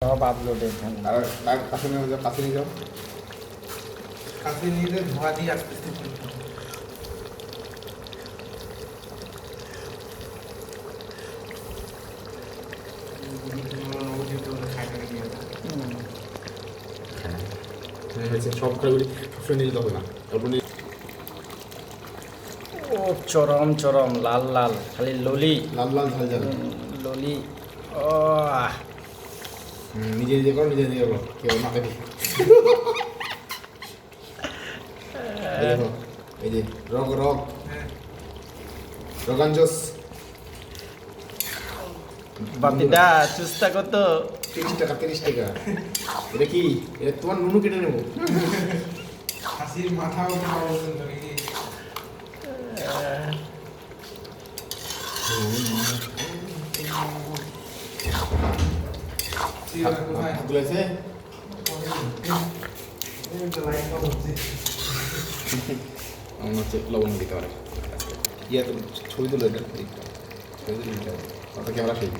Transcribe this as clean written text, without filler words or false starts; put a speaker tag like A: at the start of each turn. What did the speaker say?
A: সব আপলোডেড
B: আর কাছে নিয়ে যাও, কাছে নিয়ে যাও।
C: কাছে নিয়ে যে ধোয়া দিয়ে আস্তে আস্তে তুলতে হবে।
B: সব খাবারই সবসময় নিয়ে যেতে হবে না, অল্প নিয়ে।
A: ও চরম চরম লাল লাল খালি ললি
B: লাল লাল ঝাল ঝাল।
A: ললি ও
B: নিজে নিজে করো, নিজে নিজে করো, কেউ মাকে দিই। এই যে রগ রগ
C: হ্যাঁ
B: রগাঞ্জস
A: বাপিদা চুস্তা কত
B: 30 টাকা 30 টাকা। এটা কি? এটা তোমার নুনু কেটে নেবো।
C: হাসির মাথা উঠে পাবো কিন্তু নাকি সিওরা কোথায়
B: তুলেছে
C: লাইট অফ হচ্ছে
B: আমার হচ্ছে লবণ দিতে পারে। ইয়ে তো ছবি তুলে দেন, ছবি তুলে দিতে হবে, ক্যামেরা সেই